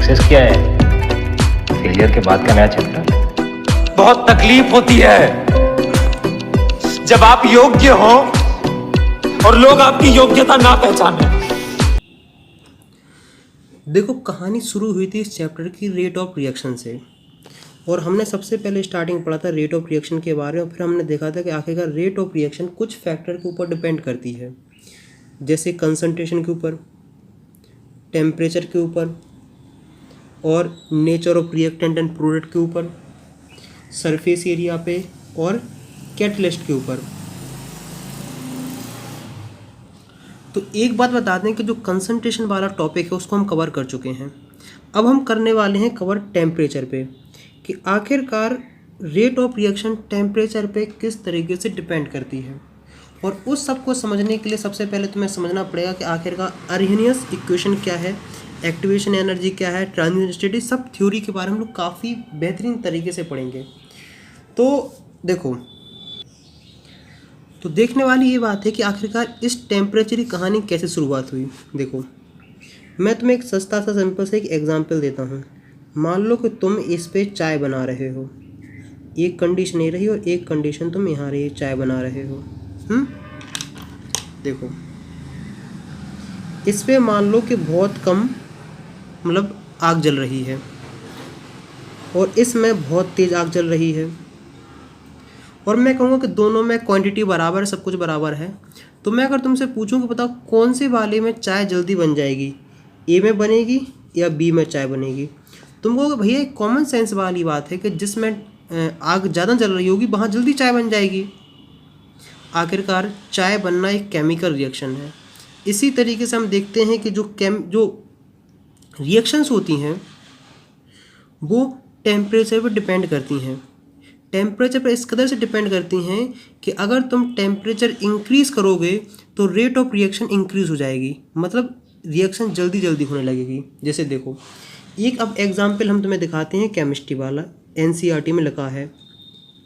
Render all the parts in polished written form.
Success क्या है? Failure के बाद का नया चैप्टर। बहुत तकलीफ होती है जब आप योग्य हो और लोग आपकी योग्यता ना पहचाने। देखो, कहानी शुरू हुई थी इस चैप्टर की रेट ऑफ रिएक्शन से, और हमने सबसे पहले स्टार्टिंग पढ़ा था रेट ऑफ रिएक्शन के बारे में। फिर हमने देखा था कि आखिरकार रेट ऑफ रिएक्शन कुछ फैक्टर के ऊपर डिपेंड करती है, जैसे कंसंट्रेशन के ऊपर, टेम्परेचर के ऊपर, और nature of reactant and product के ऊपर, सरफेस एरिया पे, और कैटलिस्ट के ऊपर। तो एक बात बता दें कि जो कंसंट्रेशन वाला टॉपिक है उसको हम कवर कर चुके हैं। अब हम करने वाले हैं कवर टेम्परेचर पे, कि आखिरकार रेट ऑफ रिएक्शन टेम्परेचर पे किस तरीके से डिपेंड करती है। और उस सब को समझने के लिए सबसे पहले तुम्हें समझना पड़ेगा कि आखिरकार अर्हेनियस इक्वेशन क्या है, एक्टिवेशन एनर्जी क्या है, ट्रांजिशन स्टेट, सब थ्योरी के बारे में हम लोग काफ़ी बेहतरीन तरीके से पढ़ेंगे। तो देखो, तो देखने वाली ये बात है कि आखिरकार इस टेम्परेचर की कहानी कैसे शुरुआत हुई। देखो, मैं तुम्हें एक सस्ता सा सिंपल से एक एग्जांपल देता हूँ। मान लो कि तुम इस पे चाय बना रहे हो, एक कंडीशन ये रही और एक कंडीशन तुम यहाँ रही चाय बना रहे हो। देखो, इस पे मान लो कि बहुत कम मतलब आग जल रही है, और इसमें बहुत तेज़ आग जल रही है, और मैं कहूँगा कि दोनों में क्वांटिटी बराबर है, सब कुछ बराबर है। तो मैं अगर तुमसे पूछूं कि बताओ कौन से वाले में चाय जल्दी बन जाएगी, ए में बनेगी या बी में चाय बनेगी? तुम कहोगे भैया एक कॉमन सेंस वाली बात है कि जिसमें आग ज़्यादा जल रही होगी वहाँ जल्दी चाय बन जाएगी। आखिरकार चाय बनना एक केमिकल रिएक्शन है। इसी तरीके से हम देखते हैं कि जो रिएक्शंस होती हैं वो टेम्परेचर पर डिपेंड करती हैं। टेम्परेचर पर इस कदर से डिपेंड करती हैं कि अगर तुम टेम्परेचर इंक्रीज़ करोगे तो रेट ऑफ रिएक्शन इंक्रीज़ हो जाएगी, मतलब रिएक्शन जल्दी जल्दी होने लगेगी। जैसे देखो, एक अब एग्जांपल हम तुम्हें दिखाते हैं केमिस्ट्री वाला, एनसीईआरटी में लिखा है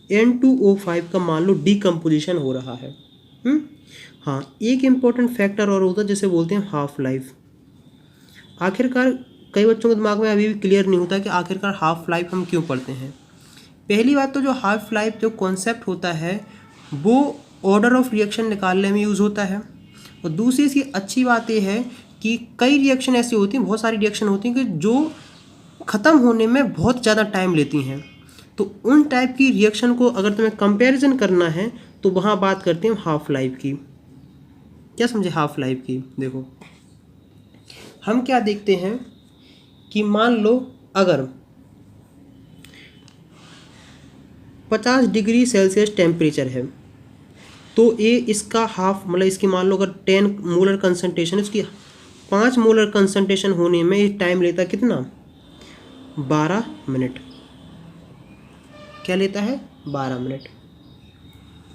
N2O5 का मान लो डीकम्पोजिशन हो रहा है। हाँ, एक इम्पॉर्टेंट फैक्टर और होता है जिसे बोलते हैं हाफ लाइफ। आखिरकार कई बच्चों के दिमाग में अभी भी क्लियर नहीं होता कि आखिरकार हाफ लाइफ हम क्यों पढ़ते हैं। पहली बात तो जो हाफ लाइफ जो कॉन्सेप्ट होता है वो ऑर्डर ऑफ रिएक्शन निकालने में यूज़ होता है, और दूसरी इसकी अच्छी बात यह है कि कई रिएक्शन ऐसी होती हैं, बहुत सारी रिएक्शन होती हैं कि जो ख़त्म होने में बहुत ज़्यादा टाइम लेती हैं। तो उन टाइप की रिएक्शन को अगर तुम्हें कंपैरिजन करना है तो वहाँ बात करते हैं हाफ लाइफ की। क्या समझे हाफ लाइफ की? देखो, हम क्या देखते हैं कि मान लो अगर 50 डिग्री सेल्सियस टेम्परेचर है तो ये इसका हाफ, मतलब इसकी मान लो अगर 10 मोलर कंसंट्रेशन, इसकी 5 मोलर कंसंट्रेशन होने में ये टाइम लेता कितना? 12 मिनट। क्या लेता है? 12 मिनट।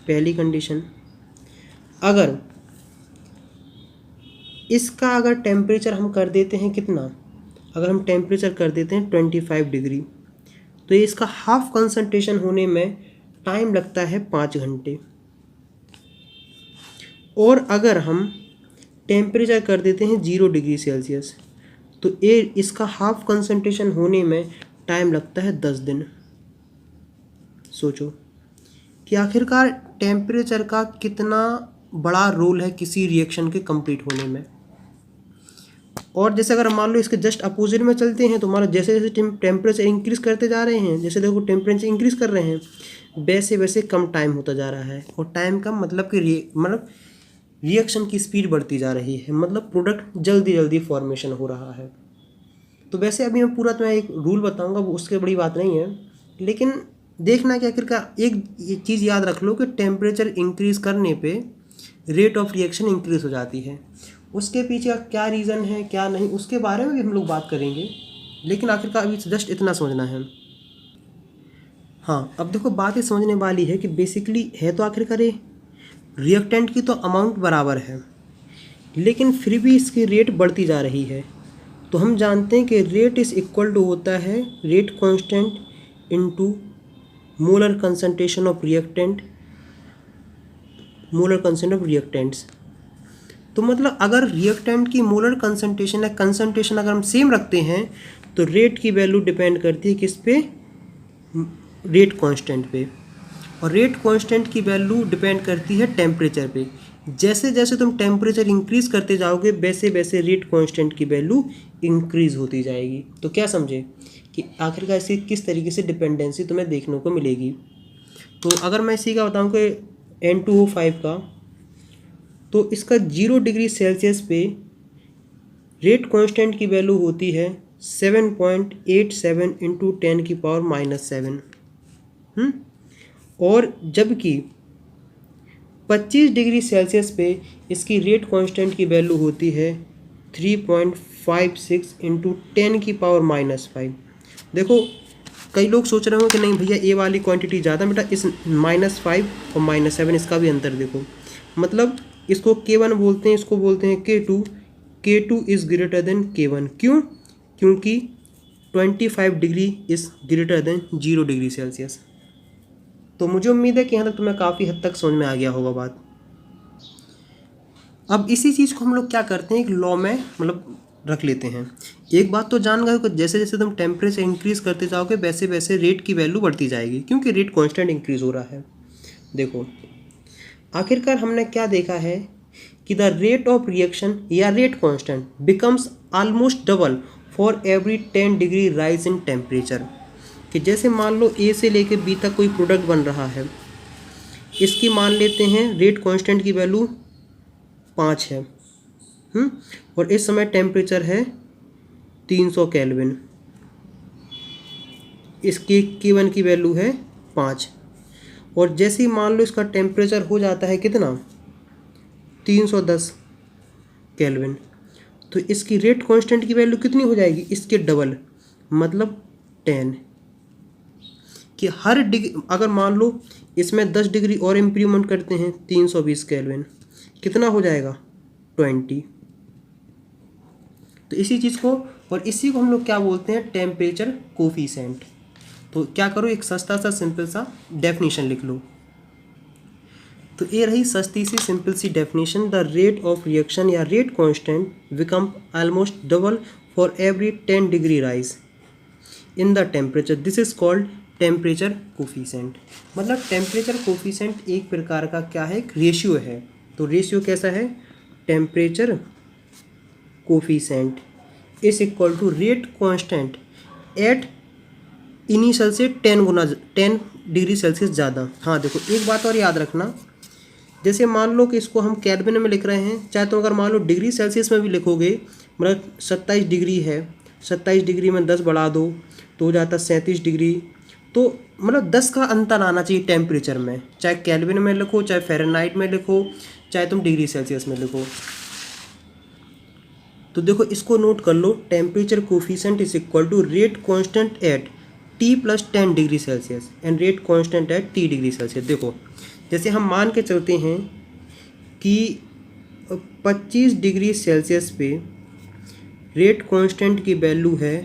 पहली कंडीशन। अगर इसका अगर टेम्परेचर हम कर देते हैं कितना, अगर हम टेम्परेचर कर देते हैं 25 डिग्री, तो ये इसका हाफ कंसंट्रेशन होने में टाइम लगता है 5 घंटे। और अगर हम टेम्परेचर कर देते हैं 0 डिग्री सेल्सियस, तो ये इसका हाफ कंसंट्रेशन होने में टाइम लगता है 10 दिन। सोचो कि आखिरकार टेम्परेचर का कितना बड़ा रोल है किसी रिएक्शन के कंप्लीट होने में। और जैसे अगर मान लो इसके जस्ट अपोजिट में चलते हैं तो मान लो जैसे जैसे टेम्परेचर इंक्रीज़ करते जा रहे हैं, जैसे देखो टेम्परेचर इंक्रीज़ कर रहे हैं, वैसे वैसे कम टाइम होता जा रहा है। और टाइम कम मतलब कि रिएक्शन की स्पीड बढ़ती जा रही है, मतलब प्रोडक्ट जल्दी जल्दी फॉर्मेशन हो रहा है। तो वैसे अभी मैं पूरा तुम्हें एक रूल बताऊँगा, वो उसके बड़ी बात नहीं है, लेकिन देखना कि आखिरकार एक चीज़ याद रख लो कि टेम्परेचर इंक्रीज़ करने पर रेट ऑफ रिएक्शन इंक्रीज़ हो जाती है। उसके पीछे का क्या रीज़न है क्या नहीं उसके बारे में भी हम लोग बात करेंगे, लेकिन आखिरकार अभी जस्ट इतना समझना है। हाँ, अब देखो बात ये समझने वाली है कि बेसिकली है तो आखिरकार ये रिएक्टेंट की तो अमाउंट बराबर है, लेकिन फिर भी इसकी रेट बढ़ती जा रही है। तो हम जानते हैं कि रेट इज़ इक्वल टू होता है rate constant into molar concentration of reactant, molar concentration of reactants. तो मतलब अगर रिएक्टेंट की मोलर कंसंट्रेशन या कंसंट्रेशन अगर हम सेम रखते हैं तो रेट की वैल्यू डिपेंड करती है किस पे, रेट कांस्टेंट पे, और रेट कांस्टेंट की वैल्यू डिपेंड करती है टेम्परेचर पे। जैसे जैसे तुम टेम्परेचर इंक्रीज करते जाओगे वैसे वैसे रेट कांस्टेंट की वैल्यू इंक्रीज होती जाएगी। तो क्या समझे कि आखिरकार इसकी किस तरीके से डिपेंडेंसी तुम्हें देखने को मिलेगी। तो अगर मैं इसी का बताऊं कि N2O5 का, तो इसका 0 डिग्री सेल्सियस पे रेट कांस्टेंट की वैल्यू होती है 7.87 इंटू 10⁻⁻7। और जबकि 25 डिग्री सेल्सियस पे इसकी रेट कांस्टेंट की वैल्यू होती है 3.56 इंटू 10⁻⁻5। देखो कई लोग सोच रहे हो कि नहीं भैया ये वाली क्वांटिटी ज़्यादा, बेटा इस -5 और -7 इसका भी अंतर देखो। मतलब इसको K1 बोलते हैं, इसको बोलते हैं K2। K2 is greater than K1। क्यों? क्योंकि 25 degree is greater than 0 degree Celsius. तो मुझे उम्मीद है कि यहाँ तक तुम्हें काफ़ी हद तक समझ में आ गया होगा बात। अब इसी चीज़ को हम लोग क्या करते हैं, एक लॉ में मतलब रख लेते हैं। एक बात तो जान गए कि जैसे जैसे तुम टेम्परेचर इंक्रीज करते जाओगे वैसे वैसे रेट की वैल्यू बढ़ती जाएगी, क्योंकि रेट कांस्टेंट इंक्रीज हो रहा है। देखो आखिरकार हमने क्या देखा है कि द रेट ऑफ रिएक्शन या rate constant becomes almost double for every 10 degree rise in temperature. कि जैसे मान लो ए से लेके बी तक कोई प्रोडक्ट बन रहा है, इसकी मान लेते हैं रेट कांस्टेंट की वैल्यू 5 है, और इस समय टेम्परेचर है 300 केल्विन। इसकी K1 की वैल्यू है 5, और जैसे ही मान लो इसका टेम्परेचर हो जाता है कितना, 310 केल्विन, तो इसकी रेट कांस्टेंट की वैल्यू कितनी हो जाएगी, इसके डबल, मतलब 10। कि हर डिग्री, अगर मान लो इसमें 10 डिग्री और इम्प्रूवमेंट करते हैं 320 केल्विन, कितना हो जाएगा 20। तो इसी चीज़ को, और इसी को हम लोग क्या बोलते हैं, टेम्परेचर कोफिशिएंट। तो क्या करो, एक सस्ता सा सिंपल सा डेफिनेशन लिख लो। तो ये रही सस्ती सी सिंपल सी definition, the rate of reaction या rate constant become almost double for every 10 degree rise in the temperature, this is called temperature coefficient. मतलब टेम्परेचर कोफिशिएंट एक प्रकार का क्या है, एक रेशियो है। तो रेशियो कैसा है, temperature coefficient is equal to rate constant at initial से 10 डिग्री सेल्सियस ज़्यादा। हाँ देखो एक बात और याद रखना, जैसे मान लो कि इसको हम केल्विन में लिख रहे हैं, चाहे तो अगर मान लो डिग्री सेल्सियस में भी लिखोगे, मतलब 27 डिग्री है, 27 डिग्री में 10 बढ़ा दो तो हो जाता 37 डिग्री। तो मतलब 10 का अंतर आना चाहिए टेम्परेचर में, चाहे केल्विन में लिखो, चाहे फ़ारेनहाइट में लिखो, चाहे तुम डिग्री सेल्सियस में लिखो। तो देखो इसको नोट कर लो, temperature coefficient is equal to rate constant at T + 10 degree Celsius and rate constant at T degree Celsius. देखो जैसे हम मान के चलते हैं कि 25 डिग्री सेल्सियस पे रेट कांस्टेंट की वैल्यू है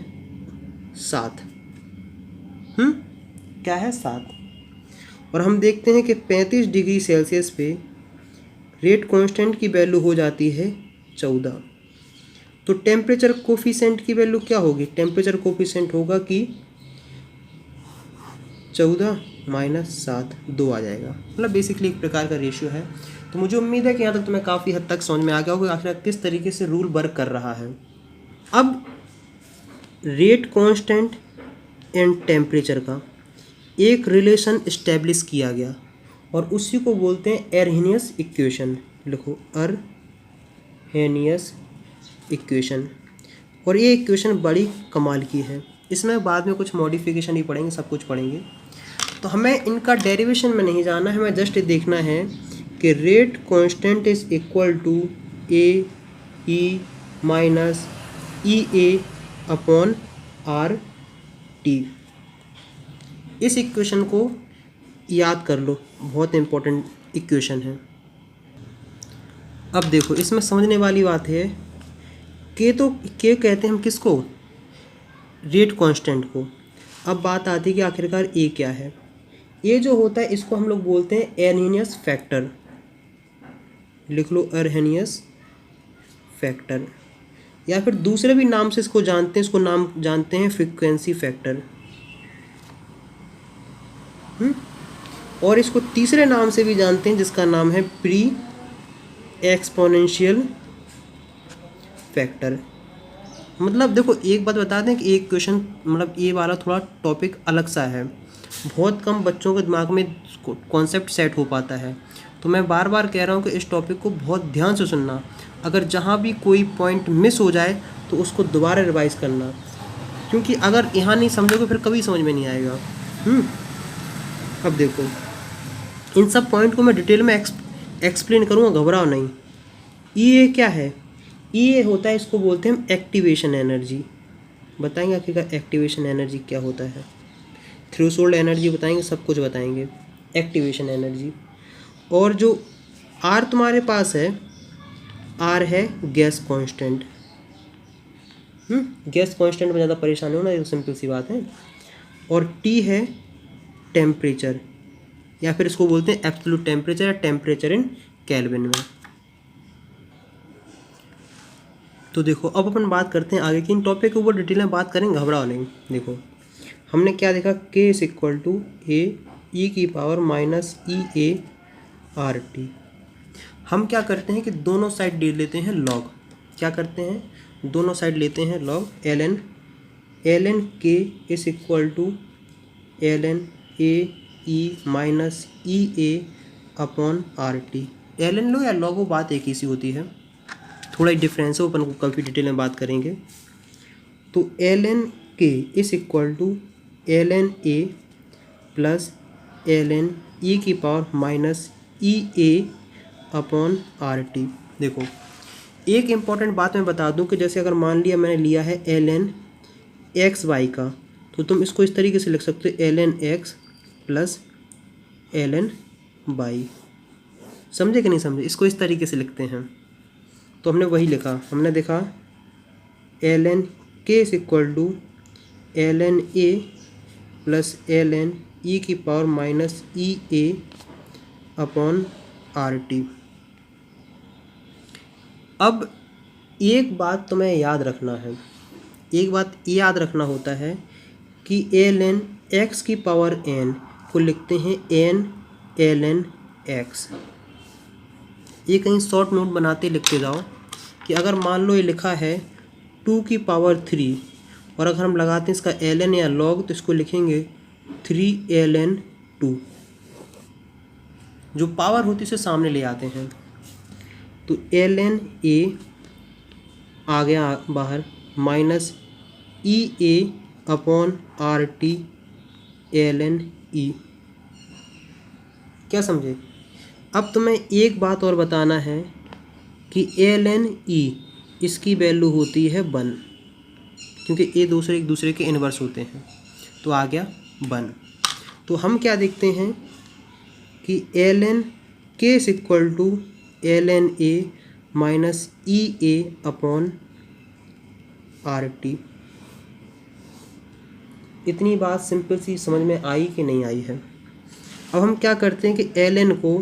7, क्या है 7, और हम देखते हैं कि 35 डिग्री सेल्सियस पे रेट कांस्टेंट की वैल्यू हो जाती है 14। तो टेम्परेचर कोफिशिएंट की वैल्यू क्या होगी, टेम्परेचर कोफिशिएंट होगा कि 14 - 7 2 आ जाएगा। मतलब बेसिकली एक प्रकार का रेशियो है। तो मुझे उम्मीद है कि यहाँ तक तुम्हें काफ़ी हद तक समझ में आ गया होगा आखिर किस तरीके से रूल वर्क कर रहा है। अब रेट कांस्टेंट एंड टेम्परेचर का एक रिलेशन इस्टेब्लिश किया गया और उसी को बोलते हैं एरहेनियस इक्वेशन। लिखो एरहेनियस इक्वेशन। और ये इक्वेशन बड़ी कमाल की है, इसमें बाद में कुछ मॉडिफिकेशन ही पढ़ेंगे, सब कुछ पढ़ेंगे। तो हमें इनका डेरिवेशन में नहीं जाना है, हमें जस्ट देखना है कि rate constant is equal to A E minus E A upon R T. इस इक्वेशन को याद कर लो, बहुत इम्पोर्टेंट इक्वेशन है। अब देखो इसमें समझने वाली बात है कि तो के कहते हैं हम किसको, रेट कांस्टेंट को। अब बात आती है कि आखिरकार ए क्या है। ये जो होता है इसको हम लोग बोलते हैं एरहेनियस फैक्टर। लिख लो एरहेनियस फैक्टर। या फिर दूसरे भी नाम से इसको जानते हैं, इसको नाम जानते हैं फ्रीक्वेंसी फैक्टर। और इसको तीसरे नाम से भी जानते हैं जिसका नाम है प्री एक्सपोनेंशियल फैक्टर। मतलब देखो एक बात बता दें कि एक क्वेश्चन मतलब ये वाला थोड़ा टॉपिक अलग सा है, बहुत कम बच्चों के दिमाग में कॉन्सेप्ट सेट हो पाता है। तो मैं बार बार कह रहा हूँ कि इस टॉपिक को बहुत ध्यान से सुनना, अगर जहाँ भी कोई पॉइंट मिस हो जाए तो उसको दोबारा रिवाइज करना, क्योंकि अगर यहाँ नहीं समझोगे फिर कभी समझ में नहीं आएगा। अब देखो इन सब पॉइंट को मैं डिटेल में एक्सप्लेन करूँगा, घबराओ नहीं। ये क्या है? ये होता है, इसको बोलते हैं हम एक्टिवेशन एनर्जी। बताएंगे आखिरकार एक्टिवेशन एनर्जी क्या होता है, थ्रेशोल्ड एनर्जी बताएंगे, सब कुछ बताएंगे, एक्टिवेशन एनर्जी। और जो आर तुम्हारे पास है, आर है गैस कांस्टेंट। गैस कांस्टेंट में ज़्यादा परेशान हो ना, ये सिंपल सी बात है। और टी है टेम्परेचर, या फिर इसको बोलते हैं एब्सोल्यूट टेम्परेचर या टेम्परेचर इन केल्विन में। तो देखो अब अपन बात करते हैं आगे की, इन टॉपिक के ऊपर डिटेल में बात करेंगे, घबराओ नहीं। देखो हमने क्या देखा, K is equal to A ई की power minus E A R T. हम क्या करते हैं कि दोनों साइड ले लेते हैं लॉग। क्या करते हैं, दोनों साइड लेते हैं लॉग एल एन के is equal to L N A E minus E A upon R T. L N लो या लॉग, वो बात एक ही सी होती है, थोड़ा ही डिफरेंस है, अपन को काफ़ी डिटेल में बात करेंगे। तो एल एन के is equal to L N A plus L N E की power minus E A upon R T. देखो एक इम्पॉर्टेंट बात मैं बता दूं कि जैसे अगर मान लिया मैंने लिया है एल एन एक्स वाई का, तो तुम इसको इस तरीके से लिख सकते हो L N X plus L N Y. समझे कि नहीं समझे? इसको इस तरीके से लिखते हैं। तो हमने वही लिखा, हमने देखा एल एन के is equal to L N A plus L N E की power minus E A upon R T. अब एक बात तुम्हें याद रखना है, एक बात ये याद रखना होता है कि एल एन एक्स की पावर एन को लिखते हैं एन एल एन एक्स। ये कहीं शॉर्ट नोट बनाते लिखते जाओ कि अगर मान लो ये लिखा है 2 की पावर 3, और अगर हम लगाते हैं इसका एल एन या लॉग, तो इसको लिखेंगे 3ln2। जो पावर होती है उसे सामने ले आते हैं, तो ln a आ गया बाहर minus E A upon R T ln e। क्या समझे? अब तुम्हें एक बात और बताना है कि ln e इसकी वैल्यू होती है 1, क्योंकि ये एक दूसरे के इन्वर्स होते हैं, तो आ गया 1। तो हम क्या देखते हैं कि ln k is equal to ln a minus E A upon R T. इतनी बात सिंपल सी समझ में आई कि नहीं आई है? अब हम क्या करते हैं कि ln को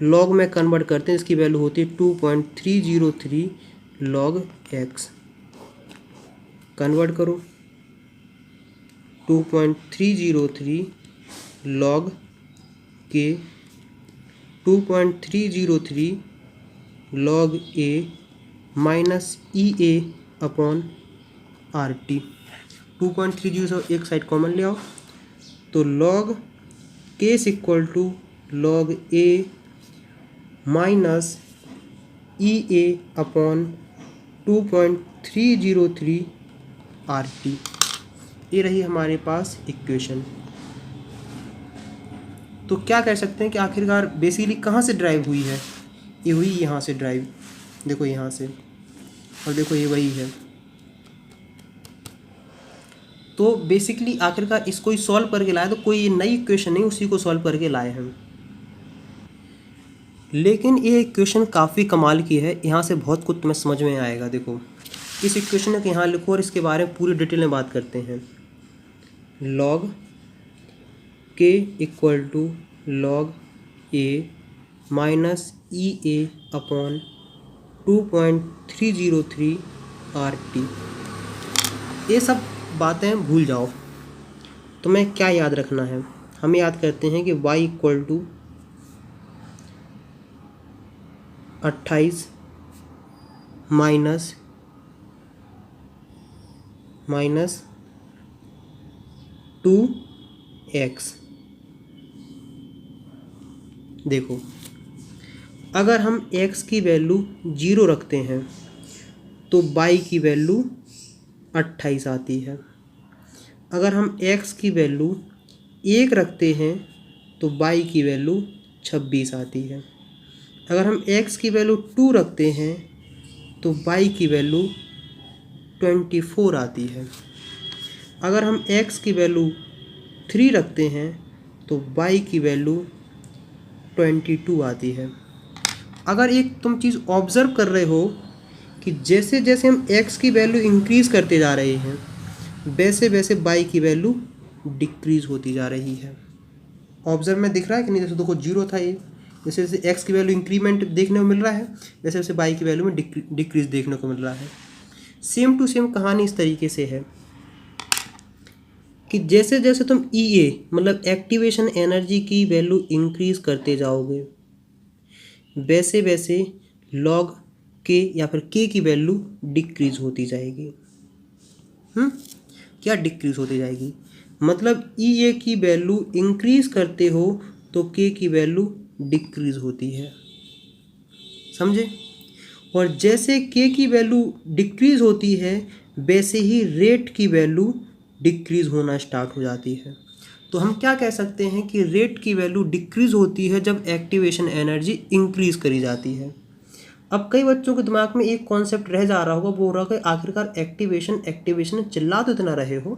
लॉग में कन्वर्ट करते हैं, इसकी वैल्यू होती है 2.303 log x। कन्वर्ट करो, 2.303 log k 2.303 log a minus E A upon R T. 2.303 एक साइड कॉमन ले आओ, तो log k is equal to log a minus E A upon 2.303 R T. ये रही हमारे पास इक्वेशन। तो क्या कह सकते हैं कि आखिरकार बेसिकली कहाँ से ड्राइव हुई है? ये हुई यहाँ से ड्राइव, देखो यहाँ से, और देखो ये वही है। तो बेसिकली आखिरकार इसको ही सॉल्व करके लाए, तो कोई नई इक्वेशन नहीं, उसी को सॉल्व करके लाए हम। लेकिन ये इक्वेशन काफ़ी कमाल की है, यहाँ से बहुत कुछ तुम्हें समझ में आएगा। देखो इस इक्वेशन को यहाँ लिखो और इसके बारे में पूरी डिटेल में बात करते हैं। log k equal to log a minus E A upon 2.303 R T. ये सब बातें भूल जाओ। तुम्हें क्या याद रखना है? हम याद करते हैं कि y equal to 28 minus 2x। देखो, अगर हम x की वैल्यू 0 रखते हैं तो y की वैल्यू 28 आती है। अगर हम x की वैल्यू 1 रखते हैं तो y की वैल्यू 26 आती है। अगर हम x की वैल्यू 2 रखते हैं तो y की वैल्यू 24 आती है। अगर हम x की वैल्यू 3 रखते हैं तो y की वैल्यू 22 आती है। अगर एक तुम चीज़ ऑब्ज़र्व कर रहे हो कि जैसे जैसे हम x की वैल्यू इंक्रीज़ करते जा रहे हैं वैसे वैसे y की वैल्यू डिक्रीज़ होती जा रही है। ऑब्ज़र्व में दिख रहा है कि नहीं? जैसे देखो 0 था ये, जैसे जैसे x की वैल्यू इंक्रीमेंट देखने को मिल रहा है वैसे वैसे y की वैल्यू में डिक्रीज़ देखने को मिल रहा है। सेम टू सेम कहानी इस तरीके से है कि जैसे जैसे तुम EA मतलब एक्टिवेशन एनर्जी की वैल्यू इंक्रीज़ करते जाओगे वैसे वैसे log K या फिर K की वैल्यू डिक्रीज़ होती जाएगी। क्या डिक्रीज़ होती जाएगी? मतलब EA की वैल्यू इंक्रीज़ करते हो तो K की वैल्यू डिक्रीज़ होती है। समझे? और जैसे K की वैल्यू डिक्रीज़ होती है वैसे ही रेट की वैल्यू डिक्रीज़ होना स्टार्ट हो जाती है। तो हम क्या कह सकते हैं कि रेट की वैल्यू डिक्रीज़ होती है जब एक्टिवेशन एनर्जी इंक्रीज़ करी जाती है। अब कई बच्चों के दिमाग में एक कॉन्सेप्ट रह जा रहा होगा, वो हो रहा है कि आखिरकार एक्टिवेशन चिल्ला तो इतना रहे हो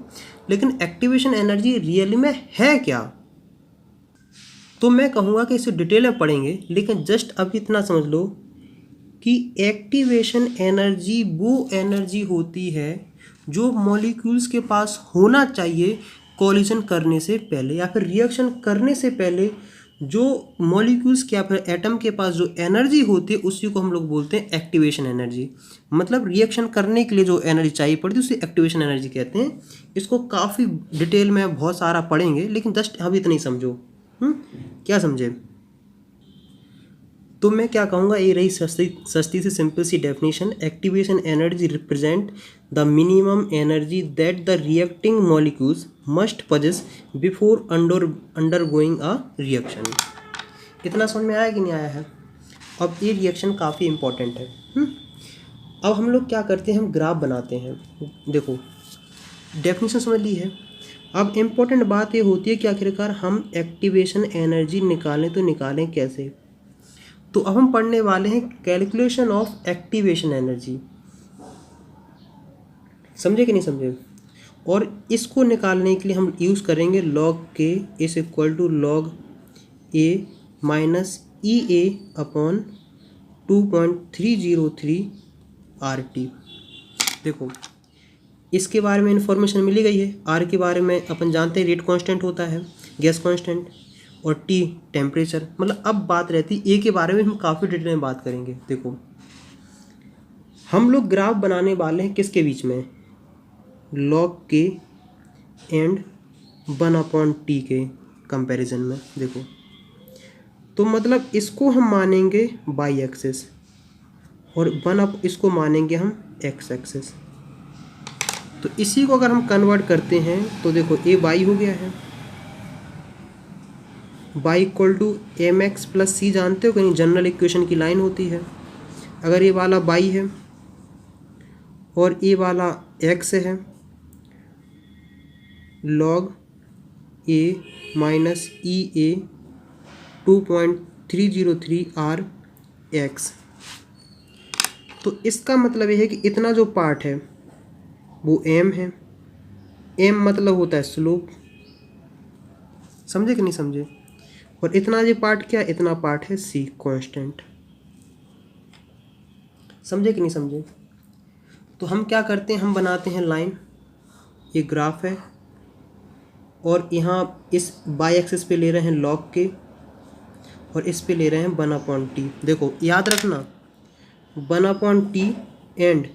लेकिन एक्टिवेशन एनर्जी रियली में है क्या? तो मैं कहूँगा कि इसे डिटेल में पढ़ेंगे लेकिन जस्ट अभी इतना समझ लो कि एक्टिवेशन एनर्जी वो एनर्जी होती है जो मॉलिक्यूल्स के पास होना चाहिए कॉलिजन करने से पहले या फिर रिएक्शन करने से पहले। जो मॉलिक्यूल्स के या फिर एटम के पास जो एनर्जी होती है उसी को हम लोग बोलते हैं एक्टिवेशन एनर्जी। मतलब रिएक्शन करने के लिए जो एनर्जी चाहिए पड़ती है उसे एक्टिवेशन एनर्जी कहते हैं। इसको काफ़ी डिटेल में बहुत सारा पढ़ेंगे लेकिन जस्ट अभी इतना ही समझो। क्या समझे? तो मैं क्या कहूँगा, ये रही सस्ती सी सिंपल सी definition. Activation energy represent the minimum energy that the reacting molecules must possess before undergoing a reaction. इतना समझ में आया कि नहीं आया है? अब ये रिएक्शन काफ़ी इंपॉर्टेंट है। अब हम लोग क्या करते हैं, हम ग्राफ बनाते हैं। देखो डेफिनेशन समझ ली है। अब इम्पोर्टेंट बात ये होती है कि आखिरकार हम एक्टिवेशन एनर्जी निकालें तो निकालें कैसे। तो अब हम पढ़ने वाले हैं कैलकुलेशन ऑफ एक्टिवेशन एनर्जी। समझे कि नहीं समझे? और इसको निकालने के लिए हम यूज़ करेंगे log K is equal to log A minus EA upon 2.303 RT। देखो इसके बारे में इंफॉर्मेशन मिली गई है। R के बारे में अपन जानते हैं रेट कांस्टेंट होता है, गैस कांस्टेंट, और T टेम्परेचर। मतलब अब बात रहती है A के बारे में हम काफ़ी डिटेल में बात करेंगे। देखो हम लोग ग्राफ बनाने वाले हैं किसके बीच में, log K एंड 1/T के कंपैरिजन में। देखो तो मतलब इसको हम मानेंगे y एक्सिस और इसको मानेंगे हम x एक्सिस। तो इसी को अगर हम कन्वर्ट करते हैं तो देखो ये y हो गया है, y equal to mx plus c जानते हो कहीं जनरल इक्वेशन की लाइन होती है। अगर ये वाला y है और ये वाला x है, log a minus EA 2.303 RX। तो इसका मतलब ये है कि इतना जो पार्ट है वो m है। m मतलब होता है स्लोप। समझे कि नहीं समझे? और इतना ये पार्ट क्या, इतना पार्ट है c कांस्टेंट। समझे कि नहीं समझे? तो हम क्या करते हैं, हम बनाते हैं लाइन, ये ग्राफ है और यहाँ इस y एक्सिस पे ले रहे हैं log K और इस पे ले रहे हैं 1/T। देखो याद रखना 1/T एंड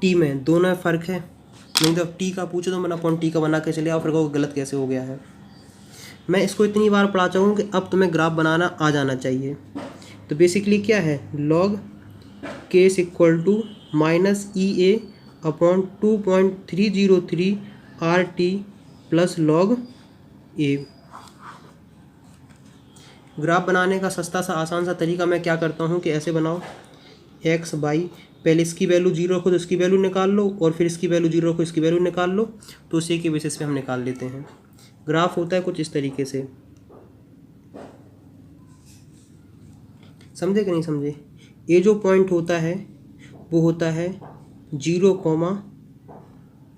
टी में, दोनों में फ़र्क है। नहीं तो टी का पूछो तो 1/t का बना के चले आओ, फिर कहो गलत कैसे हो गया है। मैं इसको इतनी बार पढ़ा चाहूँ कि अब तुम्हें ग्राफ बनाना आ जाना चाहिए। तो बेसिकली क्या है, log k is equal to -EA/2.303 RT plus log a। Graph बनाने का सस्ता सा आसान सा तरीका मैं क्या करता हूँ कि ऐसे बनाओ, x बाई, पहले इसकी वैल्यू 0 रखो तो इसकी वैल्यू निकाल लो, और फिर इसकी वैल्यू 0 रखो इसकी वैल्यू निकाल लो, तो उसी के बेसिस पे हम निकाल लेते हैं। ग्राफ होता है कुछ इस तरीके से, समझे कि नहीं समझे। ये जो पॉइंट होता है वो होता है 0,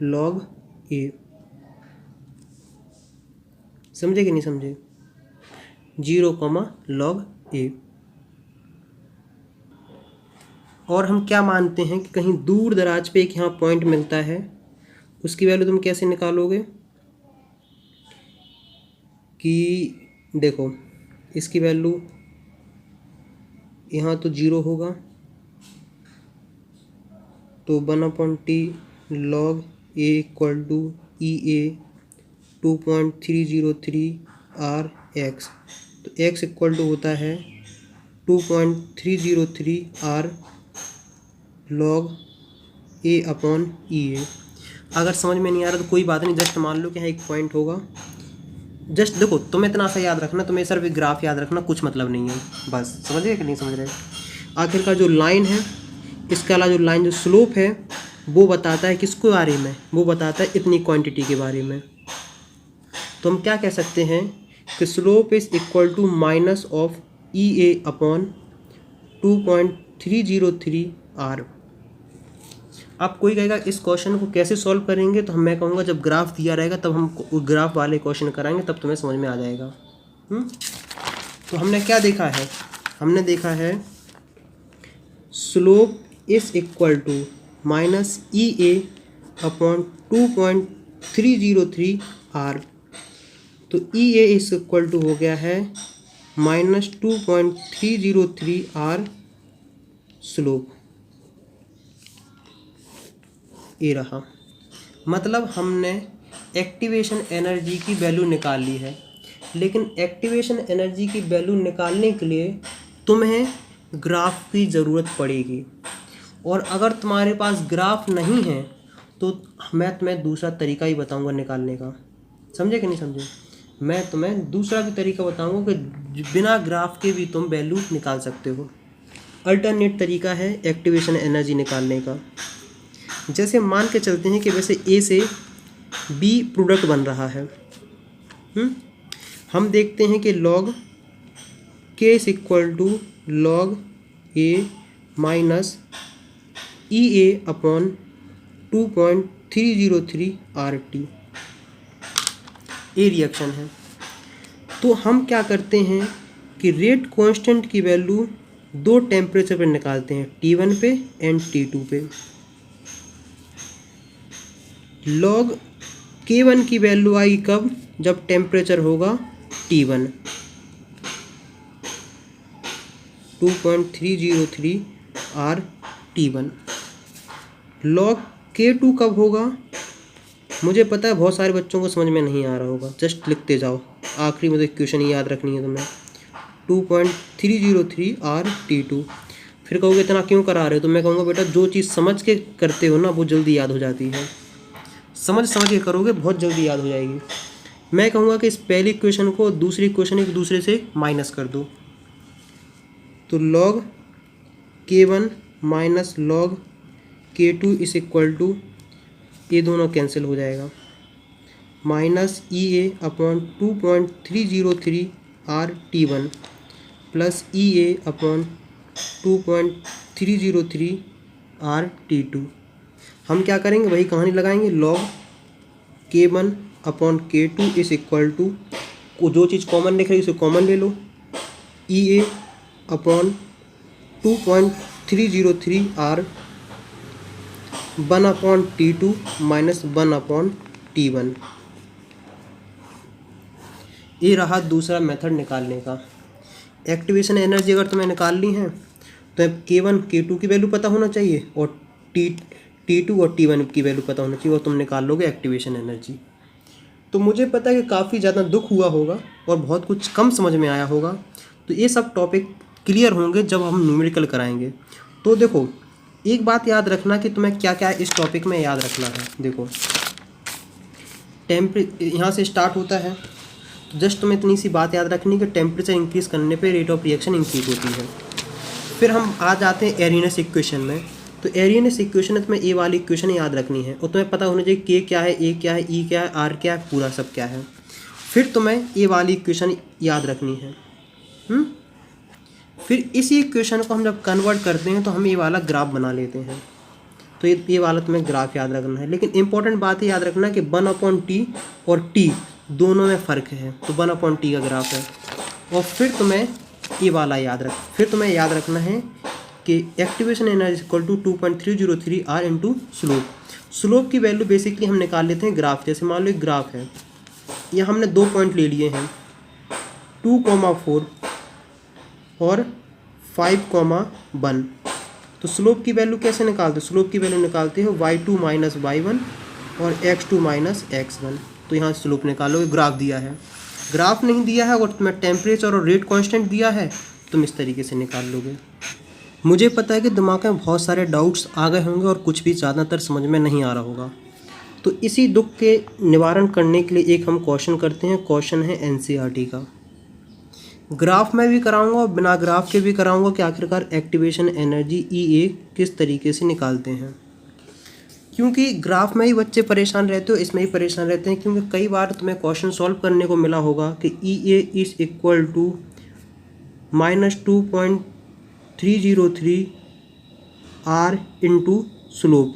log a, समझे कि नहीं समझे, 0, log a। और हम क्या मानते हैं कि कहीं दूर दराज पे एक यहाँ पॉइंट मिलता है, उसकी वैल्यू तुम कैसे निकालोगे कि देखो इसकी वैल्यू यहाँ तो 0 होगा, तो 1/t log a equal to EA/2.303 RX। तो x इक्वल टू होता है 2.303 R log a/EA। अगर समझ में नहीं आ रहा तो कोई बात नहीं, जस्ट मान लो कि यहाँ एक पॉइंट होगा। जस्ट देखो, तुम्हें इतना सा याद रखना, तुम्हें सिर्फ एक ग्राफ याद रखना, कुछ मतलब नहीं है, बस समझ रहे कि नहीं समझ रहे। आखिरकार जो लाइन है, इसके अलावा जो लाइन जो स्लोप है वो बताता है किसके बारे में, वो बताता है इतनी क्वांटिटी के बारे में। तो हम क्या कह सकते हैं कि slope is equal to minus of EA/2.303 R। अब कोई कहेगा इस क्वेश्चन को कैसे सॉल्व करेंगे, तो मैं कहूँगा जब ग्राफ दिया रहेगा तब हम ग्राफ वाले क्वेश्चन कराएंगे, तब तुम्हें समझ में आ जाएगा। तो हमने क्या देखा है, हमने देखा है slope is equal to -EA/2.303 R। तो EA इज इक्वल टू हो गया है -2.303 R स्लोप, ये रहा। मतलब हमने एक्टिवेशन एनर्जी की वैल्यू निकाल ली है, लेकिन एक्टिवेशन एनर्जी की वैल्यू निकालने के लिए तुम्हें ग्राफ की ज़रूरत पड़ेगी, और अगर तुम्हारे पास ग्राफ नहीं है तो मैं तुम्हें दूसरा तरीका ही बताऊंगा निकालने का, समझे कि नहीं समझे। मैं तुम्हें दूसरा भी तरीका बताऊंगा कि बिना ग्राफ के भी तुम वैल्यू निकाल सकते हो। अल्टरनेट तरीका है एक्टिवेशन एनर्जी निकालने का। जैसे मान के चलते हैं कि वैसे ए से बी प्रोडक्ट बन रहा है, हम देखते हैं कि log k is equal to log a minus EA/2.303 RT, ये रिएक्शन है। तो हम क्या करते हैं कि रेट कांस्टेंट की वैल्यू दो टेम्परेचर पे निकालते हैं, T1 पे एंड T2 पे। log K1 की वैल्यू आई कब, जब टेम्परेचर होगा T1, 2.303 R T1। log K2 कब होगा, मुझे पता है बहुत सारे बच्चों को समझ में नहीं आ रहा होगा, जस्ट लिखते जाओ, आखिरी मुझे क्वेश्चन याद रखनी है तुम्हें, 2.303 R T2। फिर कहोगे इतना क्यों करा रहे हो, तो मैं कहूँगा बेटा जो चीज़ समझ के करते हो ना वो जल्दी याद हो जाती है, समझ के करोगे बहुत जल्दी याद हो जाएगी। मैं कहूँगा कि इस पहली इक्वेशन को दूसरी इक्वेशन एक दूसरे से माइनस कर दो, तो log K1 minus log K2 is equal to, ये दोनों कैंसिल हो जाएगा, minus EA/2.303 R T1 plus EA/2.303 R T2। हम क्या करेंगे, वही कहानी लगाएंगे, log K1/K2 is equal to, जो चीज़ कॉमन लिख रही है उसे कॉमन ले लो, EA/2.303 R 1/T2 minus 1/T1। ये रहा दूसरा मेथड निकालने का। एक्टिवेशन एनर्जी अगर तुम्हें निकालनी है तो K1 K2 की वैल्यू पता होना चाहिए और T2 और T1 की वैल्यू पता होना चाहिए और तुम निकाल लोगे एक्टिवेशन एनर्जी। तो मुझे पता है कि काफ़ी ज़्यादा दुख हुआ होगा और बहुत कुछ कम समझ में आया होगा। तो ये सब टॉपिक क्लियर होंगे जब हम न्यूमेरिकल कराएंगे। तो देखो, एक बात याद रखना कि तुम्हें क्या क्या इस टॉपिक में याद रखना है। देखो, यहाँ से स्टार्ट होता है, तो जस्ट तुम्हें इतनी सी बात याद रखनी कि टेम्परेचर इंक्रीज़ करने पे रेट ऑफ रिएक्शन इंक्रीज होती है। फिर हम आ जाते हैं एरिनेस इक्वेशन में। तो एरिनेस इक्वेशन में तुम्हें ए वाली इक्वेशन याद रखनी है और तुम्हें पता होना चाहिए के क्या है, ए क्या है, ई क्या है, आर क्या है, पूरा सब क्या है। फिर तुम्हें ए वाली इक्वेशन याद रखनी है। फिर इसी इक्वेशन को हम जब कन्वर्ट करते हैं तो हम ये वाला ग्राफ बना लेते हैं। तो ये वाला तुम्हें ग्राफ याद रखना है। लेकिन इंपॉर्टेंट बात ये याद रखना कि 1/T और T दोनों में फ़र्क है। तो 1/T का ग्राफ है। और फिर तुम्हें ये वाला फिर तुम्हें याद रखना है कि activation energy equal to 2.303 R into slope. Slope की वैल्यू बेसिकली हम निकाल लेते हैं ग्राफ। जैसे मान लो एक ग्राफ है, यहाँ हमने 2 पॉइंट ले लिए हैं, 2,4 और 5,1। तो स्लोप की वैल्यू कैसे निकालते हैं? स्लोप की वैल्यू निकालते हो y2 माइनस y1 और x2 माइनस x1। तो यहाँ स्लोप निकालोगे। ग्राफ दिया है, ग्राफ नहीं दिया है और तुम्हें टेम्परेचर और रेट कांस्टेंट दिया है, तुम इस तरीके से निकाल लोगे। मुझे पता है कि दिमाग में बहुत सारे डाउट्स आ गए होंगे और कुछ भी ज़्यादातर समझ में नहीं आ रहा होगा। तो इसी दुख के निवारण करने के लिए एक हम क्वेश्चन करते हैं। क्वेश्चन है एनसीईआरटी का। ग्राफ में भी कराऊंगा और बिना ग्राफ के भी कराऊंगा कि आखिरकार एक्टिवेशन एनर्जी ईए किस तरीके से निकालते हैं। क्योंकि ग्राफ में ही बच्चे परेशान रहते हो, इसमें ही परेशान रहते हैं। क्योंकि कई बार तुम्हें क्वेश्चन सॉल्व करने को मिला होगा कि E A is equal to -2.303 R into slope,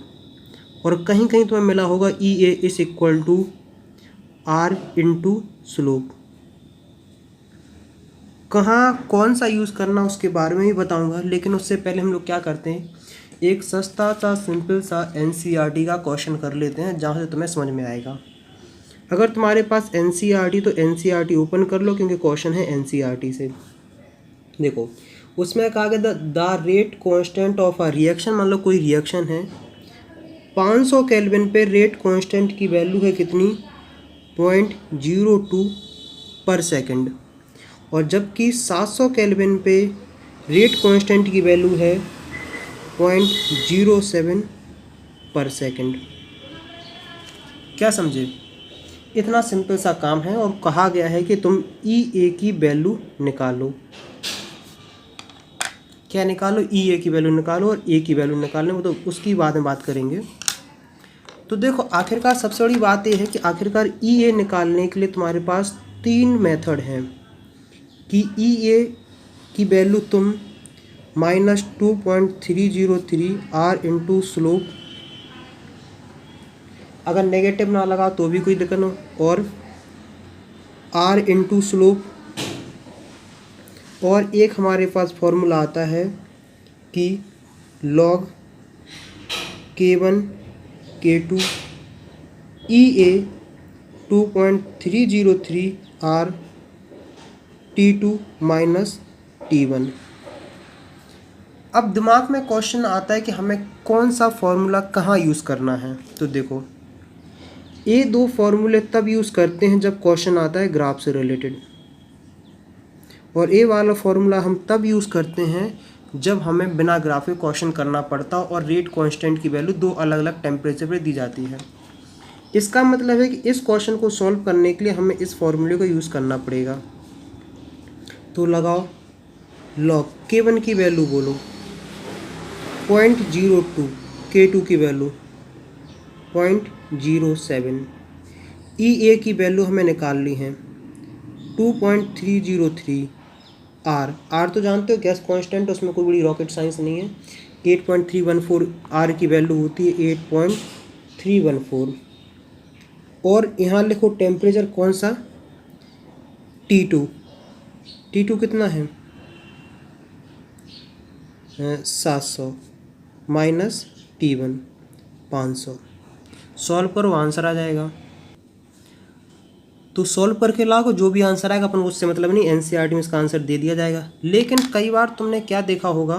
और कहीं कहीं तुम्हें मिला होगा E A is equal to R into slope. कहाँ कौन सा यूज़ करना उसके बारे में भी बताऊंगा। लेकिन उससे पहले हम लोग क्या करते हैं, एक सस्ता सा सिंपल सा एनसीईआरटी का क्वेश्चन कर लेते हैं जहाँ से तुम्हें समझ में आएगा। अगर तुम्हारे पास एनसीईआरटी तो एनसीईआरटी ओपन कर लो, क्योंकि क्वेश्चन है एनसीईआरटी से। देखो, उसमें कहा गया the rate constant of a reaction. मान लो कोई रिएक्शन है, 500 केल्विन पे रेट कांस्टेंट की वैल्यू है कितनी, 0.02 पर सेकंड, और जबकि 700 केल्विन पे रेट कांस्टेंट की वैल्यू है 0.07 पर सेकंड। क्या समझे? इतना सिंपल सा काम है और कहा गया है कि तुम ई ए की वैल्यू निकालो। क्या निकालो? ई ए की वैल्यू निकालो और ए की वैल्यू निकालने वो तो उसकी बाद में बात करेंगे। तो देखो, आखिरकार सबसे बड़ी बात यह है कि आखिरकार ई ए निकालने के लिए तुम्हारे पास 3 मेथड हैं कि ई ए की वैल्यू तुम -2.303 R इंटू स्लोप, अगर नेगेटिव ना लगा तो भी कोई दिक्कत नहीं, और R इंटू स्लोप, और एक हमारे पास फॉर्मूला आता है कि log K1 K2 EA 2.303 R T2 minus T1। अब दिमाग में क्वेश्चन आता है कि हमें कौन सा फॉर्मूला कहाँ यूज़ करना है। तो देखो, ये 2 फॉर्मूले तब यूज़ करते हैं जब क्वेश्चन आता है ग्राफ से रिलेटेड, और ये वाला फॉर्मूला हम तब यूज़ करते हैं जब हमें बिना ग्राफ के क्वेश्चन करना पड़ता और रेट कांस्टेंट की वैल्यू 2 अलग अलग टेम्परेचर पर दी जाती है। इसका मतलब है कि इस क्वेश्चन को सॉल्व करने के लिए हमें इस फॉर्मूले को यूज़ करना पड़ेगा। तो लगाओ, लॉग K1 की वैल्यू बोलो 0.02, K2 की वैल्यू 0.07, EA की वैल्यू हमें निकाल ली है 2.303 R तो जानते हो गैस कांस्टेंट, उसमें कोई बड़ी रॉकेट साइंस नहीं है। 8.314 R की वैल्यू होती है 8.314, और यहाँ लिखो टेम्परेचर कौन सा, T2 कितना है 700 माइनस T1 500। सॉल्व करो, आंसर आ जाएगा। तो सॉल्व करके लाओ, जो भी आंसर आएगा अपन उससे मतलब नहीं, एनसीईआरटी में इसका आंसर दे दिया जाएगा। लेकिन कई बार तुमने क्या देखा होगा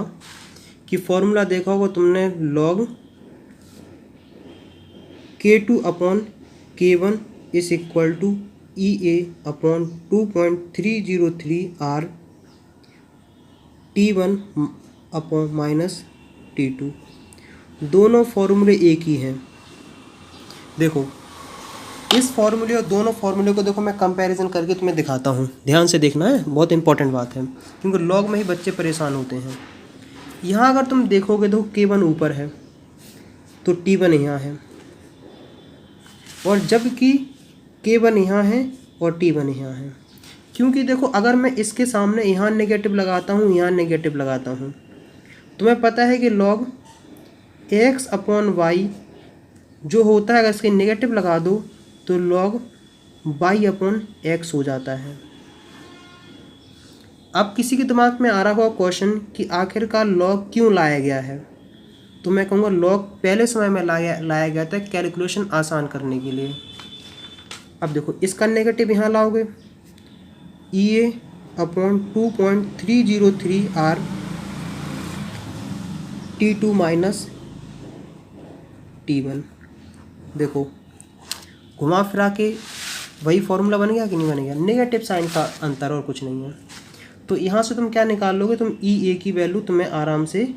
कि फॉर्मूला देखा होगा तुमने, log K2 upon K1 is equal to EA upon 2.303 R T1 upon minus T2। दोनों फॉर्मूले एक ही हैं। देखो इस फॉर्मूले और दोनों फॉर्मूले को देखो मैं कंपैरिजन करके तुम्हें दिखाता हूँ, ध्यान से देखना है, बहुत इंपॉर्टेंट बात है, क्योंकि लॉग में ही बच्चे परेशान होते हैं। यहाँ अगर तुम देखोगे तो K1 ऊपर है तो T1 यहाँ है, और जबकि K1 यहाँ है और T1 यहाँ है। क्योंकि देखो अगर मैं इसके सामने यहाँ नेगेटिव लगाता हूँ, यहाँ नेगेटिव लगाता हूँ, तुम्हें पता है कि लॉग x अपॉन वाई जो होता है, अगर इसके नेगेटिव लगा दो तो लॉग y अपॉन एक्स हो जाता है। अब किसी के दिमाग में आ रहा होगा क्वेश्चन कि आखिरकार लॉग क्यों लाया गया है, तो मैं कहूँगा लॉग पहले समय में लाया गया था कैलकुलेशन आसान करने के लिए। अब देखो इसका नेगेटिव यहाँ लाओगे, EA upon 2.303 R T2 minus T1। देखो घुमा फिरा के वही फॉर्मूला बन गया कि नहीं बन गया, नेगेटिव साइन का अंतर और कुछ नहीं है। तो यहाँ से तुम क्या निकाल लोगे, तुम EA की वैल्यू तुम्हें आराम से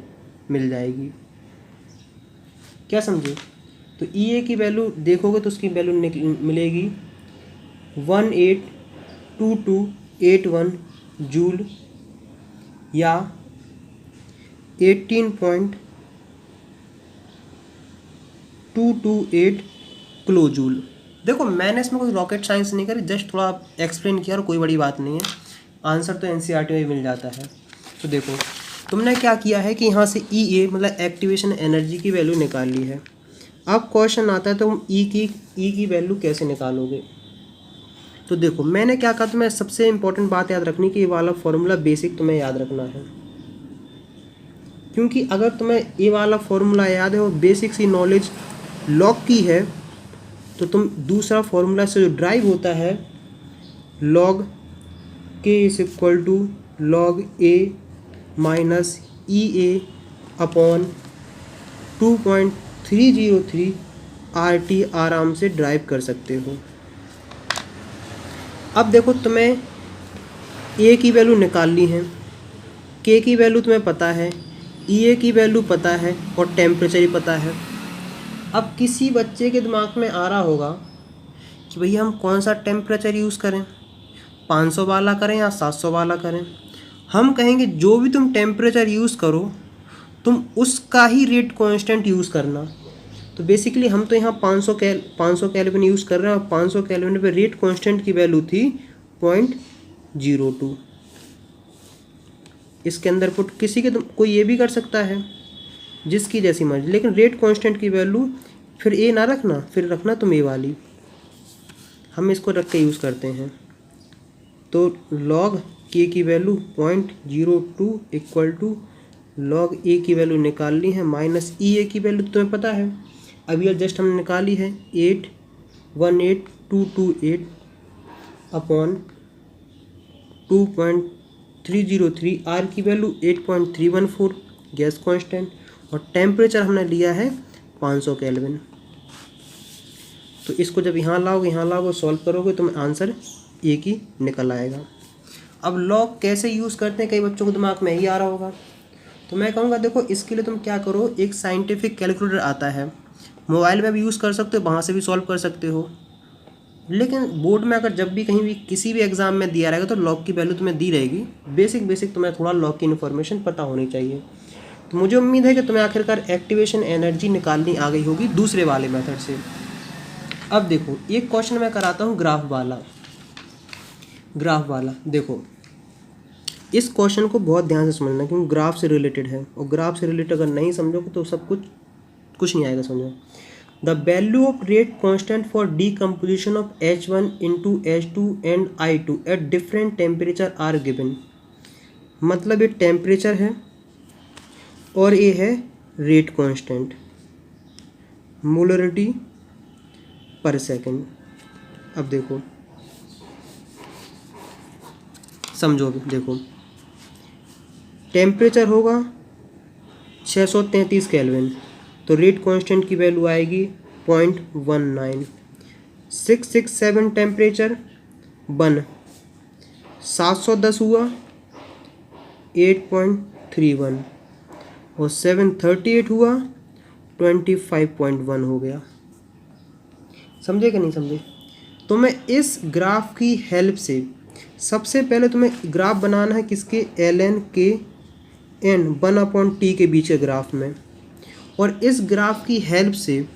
मिल जाएगी। क्या समझे? तो EA की वैल्यू देखोगे तो उसकी वैल्यू मिलेगी 182281 जूल या 18.228 किलो जूल। देखो मैंने इसमें कोई रॉकेट साइंस नहीं करी, जस्ट थोड़ा एक्सप्लेन किया और कोई बड़ी बात नहीं है, आंसर तो NCERT में मिल जाता है। तो देखो तुमने क्या किया है कि यहाँ से EA मतलब एक्टिवेशन एनर्जी की वैल्यू निकाल ली है। अब क्वेश्चन आता है तो तुम E की वैल्यू कैसे निकालोगे। तो देखो मैंने क्या कहा, तुम्हें सबसे इंपॉर्टेंट बात याद रखनी कि ये वाला फॉर्मूला बेसिक तुम्हें याद रखना है, क्योंकि अगर तुम्हें ये वाला फॉर्मूला याद है और बेसिक सी नॉलेज लॉग की है तो तुम दूसरा फॉर्मूला से जो ड्राइव होता है log K is equal to log A minus EA upon 2.303 RT आराम से ड्राइव कर सकते हो। अब देखो तुम्हें A की वैल्यू निकालनी है, K की वैल्यू तुम्हें पता है, EA की वैल्यू पता है और टेम्परेचर ही पता है। अब किसी बच्चे के दिमाग में आ रहा होगा कि भैया हम कौन सा टेम्परेचर यूज़ करें, 500 वाला करें या 700 वाला करें। हम कहेंगे जो भी तुम टेम्परेचर यूज़ करो तुम उसका ही रेट कांस्टेंट यूज़ करना। तो बेसिकली हम तो यहाँ 500 केल्विन यूज़ कर रहे हैं और 500 केल्विन पे रेट कांस्टेंट की वैल्यू थी 0.02। इसके अंदर पुट किसी के कोई ये भी कर सकता है जिसकी जैसी मर्जी, लेकिन रेट कांस्टेंट की वैल्यू फिर ए ना रखना, फिर रखना तुम ए वाली। हम इसको रख के यूज़ करते हैं। तो लॉग K की value 0.02 equal to log A की वैल्यू निकालनी है माइनस EA की वैल्यू तुम्हें पता है, अभी ये जस्ट हमने निकाली है 818228 अपॉन 2.303 R की वैल्यू 8.314 गैस कांस्टेंट और टेम्परेचर हमने लिया है 500 केल्विन। तो इसको जब यहाँ लाओगे सॉल्व करोगे तो आंसर एक ही निकल आएगा। अब लॉग कैसे यूज़ करते हैं कई बच्चों को दिमाग में ही आ रहा होगा, तो मैं कहूँगा देखो इसके लिए तुम क्या करो, एक साइंटिफिक कैलकुलेटर आता है, मोबाइल में भी यूज़ कर सकते हो, वहाँ से भी सॉल्व कर सकते हो। लेकिन बोर्ड में अगर जब भी कहीं भी किसी भी एग्ज़ाम में दिया रहेगा तो लॉग की वैल्यू तुम्हें दी रहेगी। बेसिक तुम्हें थोड़ा लॉग की इन्फॉर्मेशन पता होनी चाहिए। तो मुझे उम्मीद है कि तुम्हें आखिरकार एक्टिवेशन एनर्जी निकालनी आ गई होगी दूसरे वाले मेथड से। अब देखो एक क्वेश्चन मैं कराता हूँ ग्राफ वाला। देखो इस क्वेश्चन को बहुत ध्यान से समझना क्योंकि ग्राफ से रिलेटेड है, और ग्राफ से रिलेटेड अगर नहीं समझोगे तो सब कुछ नहीं आएगा समझो। The value of rate constant for decomposition of H1 into H2 and I2 at different temperature are गिवन। मतलब ये टेम्परेचर है और ये है rate constant, molarity per second. अब देखो समझो, अभी देखो टेम्परेचर होगा 633 केल्विन, तो रेट कांस्टेंट की वैल्यू आएगी 0.19, 667 टेम्परेचर बन 710 हुआ 8.31 और 738 हुआ 25.1 हो गया। समझे कि नहीं समझे? तो मैं इस ग्राफ की हेल्प से सबसे पहले तुम्हें ग्राफ बनाना है किसके, ln के n 1/t के बीच के ग्राफ में, और इस ग्राफ की हेल्प से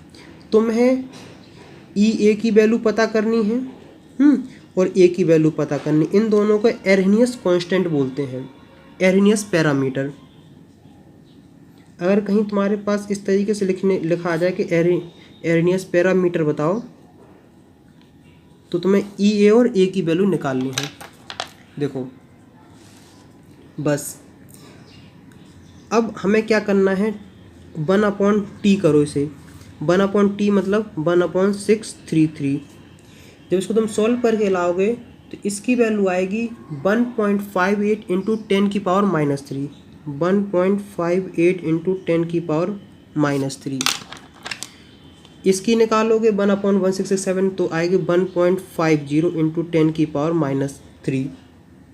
तुम्हें EA की वैल्यू पता करनी है और A की वैल्यू पता करनी। इन दोनों को एरहिनियस कांस्टेंट बोलते हैं, एरहिनियस पैरामीटर। अगर कहीं तुम्हारे पास इस तरीके से लिखा आ जाए कि एरहिनियस पैरामीटर बताओ, तो तुम्हें EA और A की वैल्यू निकालनी है। देखो बस अब हमें क्या करना है, 1/t करो इसे। 1/t मतलब 1/633। जब इसको तुम सॉल्व करके लाओगे तो इसकी वैल्यू आएगी 1.58 इंटू 10 की पावर -3। 1.58 इंटू 10 की पावर -3। इसकी निकालोगे 1/1667 तो आएगी 1.50 इंटू 10 की पावर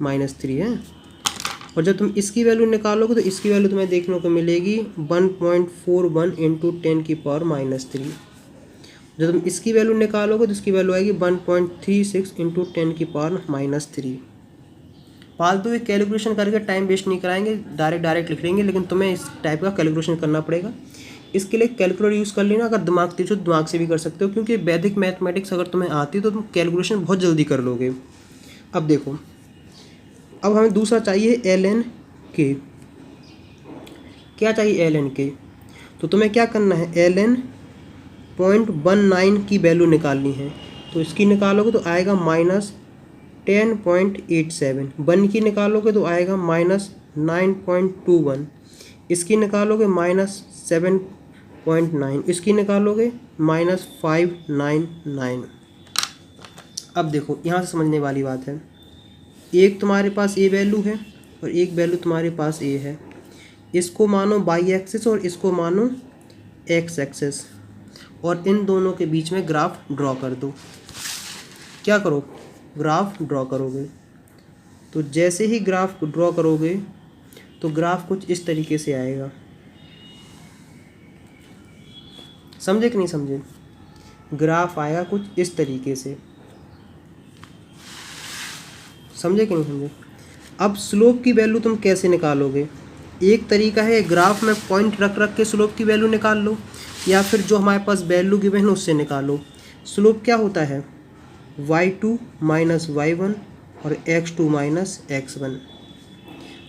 -3 है। और जब तुम इसकी वैल्यू निकालोगे तो इसकी वैल्यू तुम्हें देखने को मिलेगी 1.41 इंटू 10 की पावर -3। जब तुम इसकी वैल्यू निकालोगे तो इसकी वैल्यू आएगी 1.36 इंटू 10 की पावर -3। फालतू एक कैलकुलेशन करके टाइम वेस्ट नहीं कराएंगे, डायरेक्ट लिख लेंगे, लेकिन तुम्हें इस टाइप का कैलकुलेशन करना पड़ेगा। इसके लिए कैलकुलेटर यूज़ कर लेना। अगर दिमाग तेज हो तो दिमाग से भी कर सकते हो, क्योंकि वैदिक मैथमेटिक्स अगर तुम्हें आती है तो तुम कैलकुलेशन बहुत जल्दी कर लोगे। अब देखो, अब हमें दूसरा चाहिए ln के। क्या चाहिए ln के? तो तुम्हें क्या करना है, ln 0.19 की वैल्यू निकालनी है। तो इसकी निकालोगे तो आएगा -10.87। 1 की निकालोगे तो आएगा -9.21। इसकी निकालोगे -7.9। इसकी निकालोगे -599। अब देखो यहाँ से समझने वाली बात है, एक तुम्हारे पास ए वैल्यू है और एक वैल्यू तुम्हारे पास ए है। इसको मानो वाई एक्सिस और इसको मानो एक्स एक्सिस, और इन दोनों के बीच में ग्राफ ड्रॉ कर दो। क्या करो, ग्राफ ड्रॉ करोगे। तो जैसे ही ग्राफ ड्रॉ करोगे तो ग्राफ कुछ इस तरीके से आएगा। समझे कि नहीं समझे? ग्राफ आएगा कुछ इस तरीके से। समझे कि नहीं समझे? अब स्लोप की वैल्यू तुम कैसे निकालोगे? एक तरीका है ग्राफ में पॉइंट रख के स्लोप की वैल्यू निकाल लो, या फिर जो हमारे पास वैल्यू गिवन है उससे निकालो। स्लोप क्या होता है, y2 माइनस y1 और x2 माइनस x1।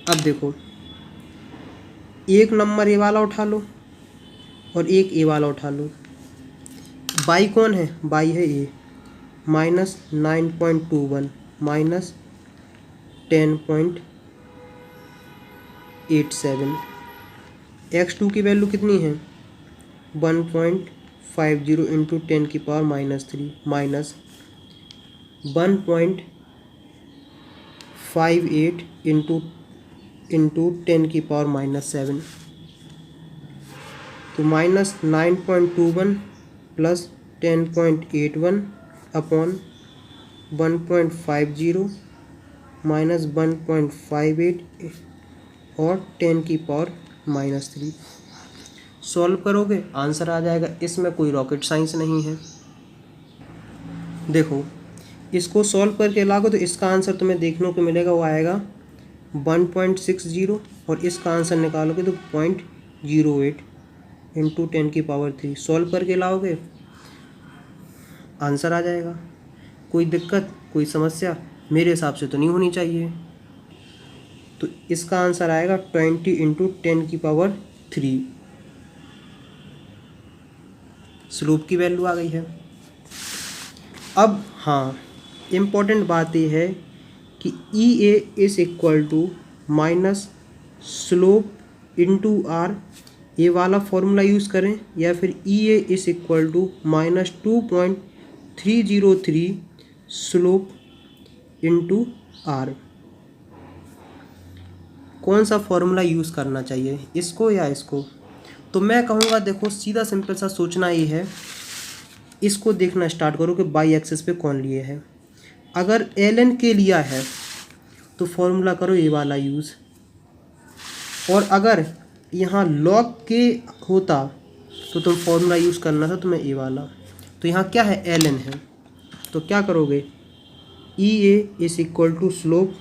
अब देखो, एक नंबर ए वाला उठा लो और एक ए वाला उठा लो। y कौन है, y है ए, -9.21 माइनस 10.87। x2 की वैल्यू कितनी है, 1.50 इंटू 10 की पावर -3 माइनस 1.58 इंटू 10 की पावर -7। तो -9.21 प्लस 10.81 अपॉन 1.50 माइनस 1.58 और 10 की पावर -3। सॉल्व करोगे आंसर आ जाएगा। इसमें कोई रॉकेट साइंस नहीं है। देखो, इसको सॉल्व करके लाओगे तो इसका आंसर तुम्हें देखने को मिलेगा, वो आएगा 1.60, और इसका आंसर निकालोगे तो 0.08 इंटू 10 की पावर 3। सॉल्व करके लाओगे आंसर आ जाएगा। कोई दिक्कत, कोई समस्या मेरे हिसाब से तो नहीं होनी चाहिए। तो इसका आंसर आएगा 20 इंटू 10 की पावर 3। स्लोप की वैल्यू आ गई है। अब हाँ, इम्पोर्टेंट बात यह है कि EA is equal to minus slope into R, ये वाला फॉर्मूला यूज़ करें, या फिर EA is equal to -2.303 slope into R. कौन सा फॉर्मूला यूज़ करना चाहिए, इसको या इसको? तो मैं कहूँगा देखो, सीधा सिंपल सा सोचना ये है इसको देखना स्टार्ट करो कि बाई एक्सिस पे कौन लिए है। अगर ln के लिया है तो फॉर्मूला करो ये वाला यूज़, और अगर यहाँ log के होता तो तुम फॉर्मूला यूज़ करना था तुम्हें ये वाला। तो यहाँ क्या है, ln है, तो क्या करोगे, EA is equal to slope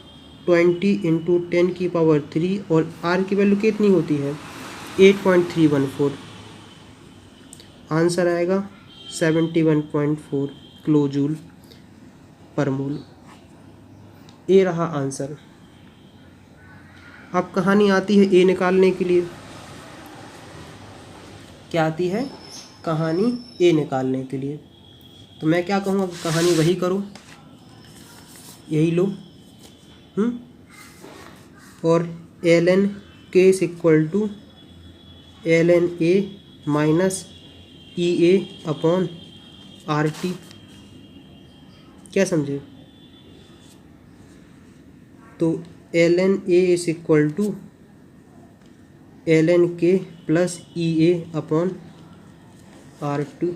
20 into 10 की पावर 3 और R की वैल्यू कितनी होती है 8.314। आंसर आएगा 71.4 किलो जूल पर मोल। ये रहा आंसर। अब कहानी आती है ए निकालने के लिए। क्या आती है, कहानी ए निकालने के लिए। तो मैं क्या कहूँगा, कहानी वही करो, यही लो, और ln k is equal to ln a minus EA upon RT। क्या समझे, तो ln a is equal to ln k plus EA upon RT।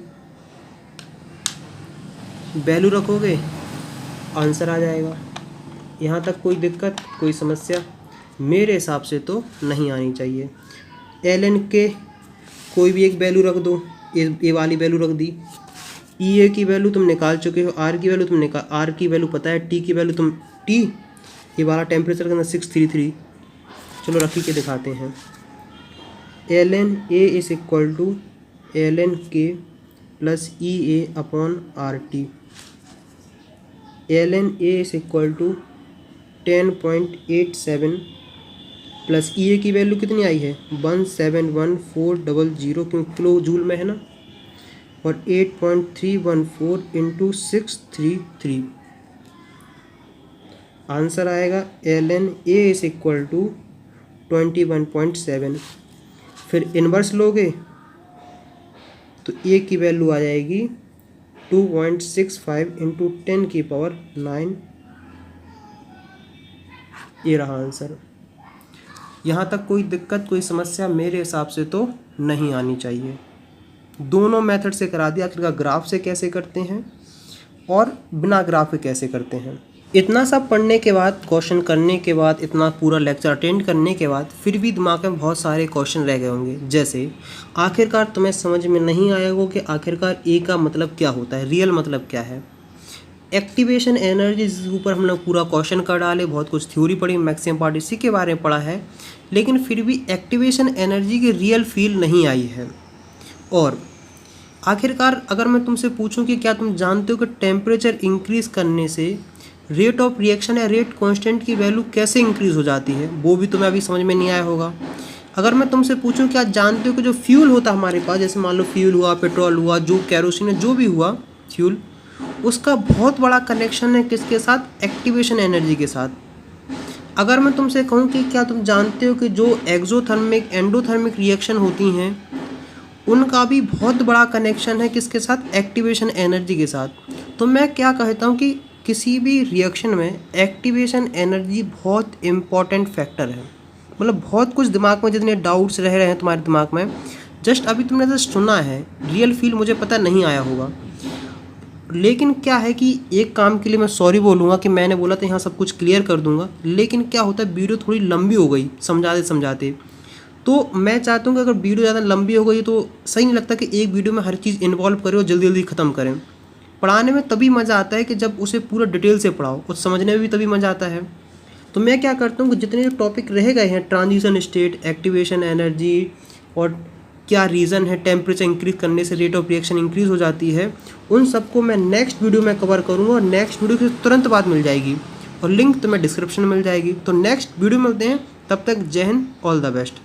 Value रखोगे आंसर आ जाएगा। यहाँ तक कोई दिक्कत, कोई समस्या मेरे हिसाब से तो नहीं आनी चाहिए। ln के कोई भी एक वैल्यू रख दो, ये वाली वैल्यू रख दी। EA की वैल्यू तुम निकाल चुके हो, R की वैल्यू तुम R की वैल्यू पता है, T की वैल्यू तुम T, ये वाला टेम्परेचर का 633। चलो रख के दिखाते हैं। ln A is equal to ln K plus EA upon RT। ln A is equal to 10.87 plus EA की वैल्यू कितनी आई है 171,400, क्योंकि किलो जूल में है ना, और 8.314 इंटू 633। आंसर आएगा ln A is equal to 21.7। फिर इन्वर्स लोगे तो A की वैल्यू आ जाएगी 2.65 इंटू 10 की पावर 9। ये रहा आंसर। यहाँ तक कोई दिक्कत, कोई समस्या मेरे हिसाब से तो नहीं आनी चाहिए। दोनों मेथड से करा दिया, आखिरकार ग्राफ से कैसे करते हैं और बिना ग्राफ के कैसे करते हैं। इतना सब पढ़ने के बाद, क्वेश्चन करने के बाद, इतना पूरा लेक्चर अटेंड करने के बाद फिर भी दिमाग में बहुत सारे क्वेश्चन रह गए होंगे। जैसे आखिरकार तुम्हें समझ में नहीं आया होगा कि आखिरकार ए का मतलब क्या होता है, रियल मतलब क्या है। एक्टिवेशन एनर्जी, जिसके ऊपर हम लोग पूरा क्वेश्चन कर डाले, बहुत कुछ थ्योरी पढ़ी, मैक्सिमम पार्ट इसी के बारे में पढ़ा है, लेकिन फिर भी एक्टिवेशन एनर्जी की रियल फील नहीं आई है। और आखिरकार अगर मैं तुमसे पूछूं कि क्या तुम जानते हो कि टेम्परेचर इंक्रीज़ करने से रेट ऑफ रिएक्शन या रेट कांस्टेंट की वैल्यू कैसे इंक्रीज़ हो जाती है, वो भी तुम्हें अभी समझ में नहीं आया होगा। अगर मैं तुमसे पूछूं क्या जानते हो कि जो फ्यूल होता है हमारे पास, जैसे मान लो फ्यूल हुआ, पेट्रोल हुआ, जो कैरोसिन है, जो भी हुआ फ्यूल, उसका बहुत बड़ा कनेक्शन है किसके साथ, एक्टिवेशन एनर्जी के साथ। अगर मैं तुमसे कहूँ कि क्या तुम जानते हो कि जो एक्सोथर्मिक एंडोथर्मिक रिएक्शन होती हैं उनका भी बहुत बड़ा कनेक्शन है किसके साथ, एक्टिवेशन एनर्जी के साथ। तो मैं क्या कहता हूँ कि किसी भी रिएक्शन में एक्टिवेशन एनर्जी बहुत इम्पॉर्टेंट फैक्टर है। मतलब बहुत कुछ दिमाग में जितने डाउट्स रह रहे हैं तुम्हारे दिमाग में, जस्ट अभी तुमने जस्ट सुना है, रियल फील मुझे पता नहीं आया होगा। लेकिन क्या है कि एक काम के लिए मैं सॉरी बोलूँगा कि मैंने बोला था यहाँ सब कुछ क्लियर कर दूँगा, लेकिन क्या होता है वीडियो थोड़ी लंबी हो गई समझाते समझाते। तो मैं चाहता हूँ कि अगर वीडियो ज़्यादा लंबी हो गई तो सही नहीं लगता कि एक वीडियो में हर चीज़ इन्वॉल्व करें और जल्दी जल्दी ख़त्म करें। पढ़ाने में तभी मज़ा आता है कि जब उसे पूरा डिटेल से पढ़ाओ, और समझने में भी तभी मज़ा आता है। तो मैं क्या करता हूँ कि जितने टॉपिक रह गए हैं, ट्रांजिशन स्टेट, एक्टिवेशन एनर्जी, और क्या रीज़न है टेम्परेचर इंक्रीज़ करने से रेट ऑफ रिएक्शन इंक्रीज़ हो जाती है, उन सबको मैं नेक्स्ट वीडियो में कवर करूँगा, और नेक्स्ट वीडियो से तुरंत बाद मिल जाएगी, और लिंक तुम्हें डिस्क्रिप्शन में मिल जाएगी। तो नेक्स्ट वीडियो में मिलते हैं, तब तक जय हिंद, ऑल द बेस्ट।